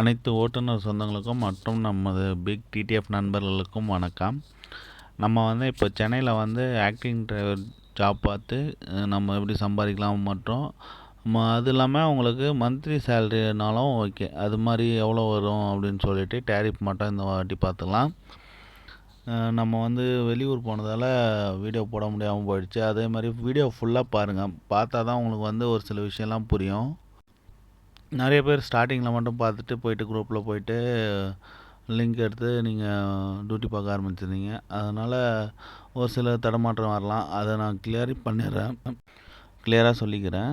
அனைத்து ஓட்டுநர் சொந்தங்களுக்கும் மற்றும் நமது பிக் டிடிஎஃப் நண்பர்களுக்கும் வணக்கம். நம்ம இப்போ சென்னையில் ஆக்டிங் டிரைவர் ஜாப் பார்த்து நம்ம எப்படி சம்பாதிக்கலாம் மற்றும் அது இல்லாமல் உங்களுக்கு மந்த்லி சேலரினாலும் ஓகே, அது மாதிரி எவ்வளோ வரும் அப்படின்னு சொல்லிட்டு டேரிஃப் மட்டும் இந்த வாட்டி பார்த்துக்கலாம். நம்ம வெளியூர் போனதால் வீடியோ போட முடியாமல் போயிடுச்சு. அதே மாதிரி வீடியோ ஃபுல்லாக பாருங்கள், பார்த்தா தான் உங்களுக்கு ஒரு சில விஷயம்லாம் புரியும். நிறைய பேர் ஸ்டார்டிங்கில் மட்டும் பார்த்துட்டு போயிட்டு குரூப்பில் போயிட்டு லிங்க் எடுத்து நீங்கள் டியூட்டி பார்க்க ஆரம்பிச்சிருந்தீங்க. அதனால் ஒரு சில தடமாற்றம் வரலாம். அதை நான் கிளியராக சொல்லிக்கிறேன்.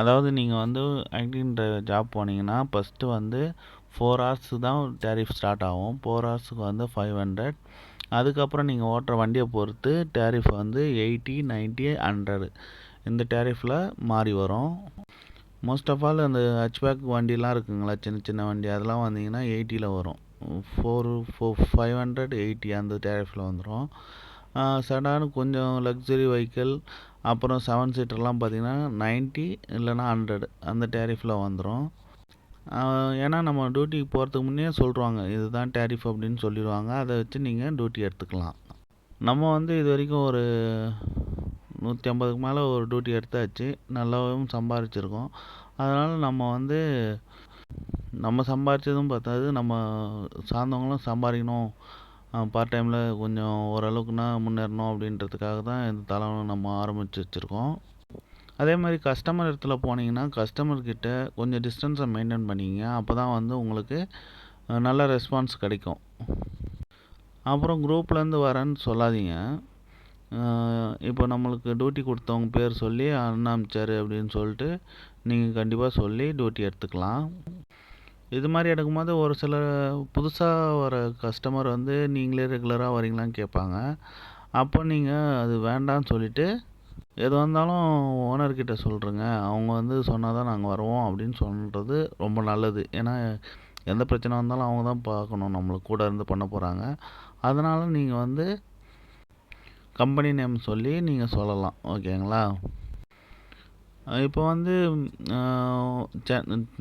அதாவது நீங்கள் ஆக்டிங் ஜாப் போனீங்கன்னா ஃபஸ்ட்டு 4 hours தான் டேரிஃப் ஸ்டார்ட் ஆகும். 4 ஹவர்ஸுக்கு 500. அதுக்கப்புறம் நீங்கள் ஓட்டுற வண்டியை பொறுத்து டேரிஃப் 80, 90, 100 இந்த டேரிஃபில் மாறி வரும். மோஸ்ட் ஆஃப் ஆல் அந்த ஹட்ச்பேக் வண்டிலாம் இருக்குங்களா, சின்ன சின்ன வண்டி, அதெல்லாம் வந்தீங்கன்னா 80ல் வரும். 500, 80 அந்த டேரிஃபில் வந்துடும். சடானு கொஞ்சம் லக்ஸரி வெஹிக்கிள் அப்புறம் 7 சீட்டர்லாம் பார்த்திங்கன்னா 90 இல்லைனா 100 அந்த டேரிஃபில் வந்துடும். ஏன்னா நம்ம டியூட்டிக்கு போகிறதுக்கு முன்னே சொல்லிடுவாங்க, இதுதான் டேரிஃப் அப்படின்னு சொல்லிடுவாங்க. அதை வச்சு நீங்கள் டியூட்டி எடுத்துக்கலாம். நம்ம இது வரைக்கும் ஒரு 150க்கு மேலே ஒரு டியூட்டி எடுத்தாச்சு, நல்லாவும் சம்பாரிச்சிருக்கோம். அதனால் நம்ம சம்பாரித்ததும் பார்த்தாது, நம்ம சார்ந்தவங்களும் சம்பாதிக்கணும், பார்ட் டைமில் கொஞ்சம் ஓரளவுக்குனா முன்னேறணும் அப்படின்றதுக்காக தான் இந்த தளம் நம்ம ஆரம்பித்து வச்சுருக்கோம். அதே மாதிரி கஸ்டமர் இடத்துல போனீங்கன்னா கஸ்டமர்கிட்ட கொஞ்சம் டிஸ்டன்ஸை மெயின்டைன் பண்ணிக்கங்க. அப்போ தான் உங்களுக்கு நல்ல ரெஸ்பான்ஸ் கிடைக்கும். அப்புறம் குரூப்லேருந்து வரேன்னு சொல்லாதீங்க. இப்போ நம்மளுக்கு டியூட்டி கொடுத்தவங்க பேர் சொல்லி அண்ணா அமிச்சார் அப்படின்னு சொல்லிட்டு நீங்கள் கண்டிப்பாக சொல்லி டியூட்டி எடுத்துக்கலாம். இது மாதிரி எடுக்கும்போது ஒரு சில புதுசாக வர கஸ்டமர் நீங்களே ரெகுலராக வரீங்களான்னு கேட்பாங்க. அப்போ நீங்கள் அது வேண்டான்னு சொல்லிவிட்டு எது வந்தாலும் ஓனர்கிட்ட சொல்கிறேங்க, அவங்க சொன்னால் தான் நாங்கள் வருவோம் அப்படின்னு சொல்கிறது ரொம்ப நல்லது. ஏன்னா எந்த பிரச்சனை வந்தாலும் அவங்க தான் பார்க்கணும், நம்மளுக்கு கூட இருந்து பண்ண போகிறாங்க. அதனால் நீங்கள் கம்பெனி நேம் சொல்லி நீங்கள் சொல்லலாம், ஓகேங்களா? இப்போ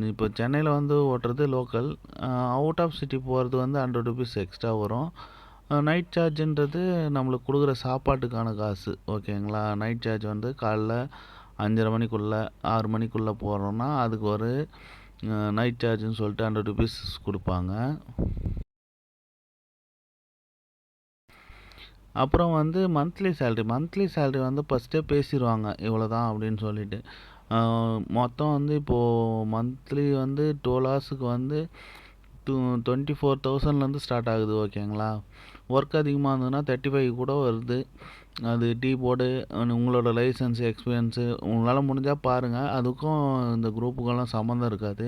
இப்போ சென்னையில் ஓட்டுறது லோக்கல், அவுட் ஆஃப் சிட்டி போகிறது 100 rupees எக்ஸ்ட்ரா வரும். நைட் சார்ஜுன்றது நம்மளுக்கு கொடுக்குற சாப்பாட்டுக்கான காசு, ஓகேங்களா? நைட் சார்ஜ் காலைல 5:30 மணிக்குள்ளே 6 மணிக்குள்ளே போகிறோன்னா அதுக்கு ஒரு நைட் சார்ஜுன்னு சொல்லிட்டு 100 rupees கொடுப்பாங்க. அப்புறம் மந்த்லி சேலரி ஃபஸ்ட்டே பேசிடுவாங்க, இவ்வளோ தான் அப்படின்னு சொல்லிட்டு. மொத்தம் இப்போது மந்த்லி 12 ஹவர்ஸுக்கு 24,000லேருந்து ஸ்டார்ட் ஆகுது, ஓகேங்களா? ஒர்க் அதிகமாக இருந்ததுன்னா 35 கூட வருது. அது டீ போர்டு, உங்களோட லைசன்ஸு, எக்ஸ்பீரியன்ஸு உங்களால் முடிஞ்சால் பாருங்கள். அதுக்கும் இந்த குரூப்புக்கெல்லாம் சம்மந்தம் இருக்காது.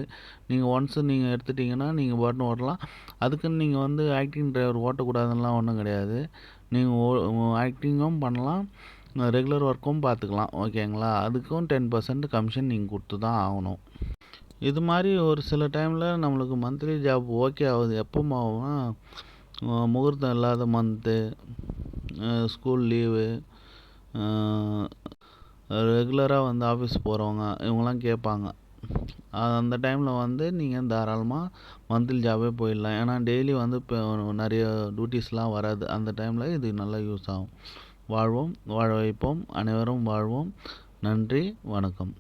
நீங்கள் ஒன்ஸு நீங்கள் எடுத்துட்டிங்கன்னா நீங்கள் பாட்டுன்னு ஓட்டலாம். அதுக்குன்னு நீங்கள் ஆக்டிங் டிரைவர் ஓட்டக்கூடாதுன்னெலாம் ஒன்றும் கிடையாது. நீங்கள் ஆக்டிங்கும் பண்ணலாம், ரெகுலர் ஒர்க்கும் பார்த்துக்கலாம், ஓகேங்களா? அதுக்கும் 10% கமிஷன் நீங்கள் கொடுத்து தான் ஆகணும். இது மாதிரி ஒரு சில டைமில் நம்மளுக்கு மந்த்லி ஜாப் ஓகே ஆகுது. எப்போ ஆகும்னா முகூர்த்தம் இல்லாத மந்த்து, ஸ்கூல் லீவு, ரெகுலராக ஆஃபீஸ் போகிறவங்க இவங்கெல்லாம் கேட்பாங்க. அந்த டைமில் நீங்கள் தாராளமாக மந்த்லி ஜாபே போயிடலாம். ஏன்னா டெய்லி இப்போ நிறைய டியூட்டிஸ்லாம் வராது. அந்த டைமில் இது நல்லா யூஸ் ஆகும். வாழ்வோம், வாழ வைப்போம், அனைவரும் வாழ்வோம். நன்றி, வணக்கம்.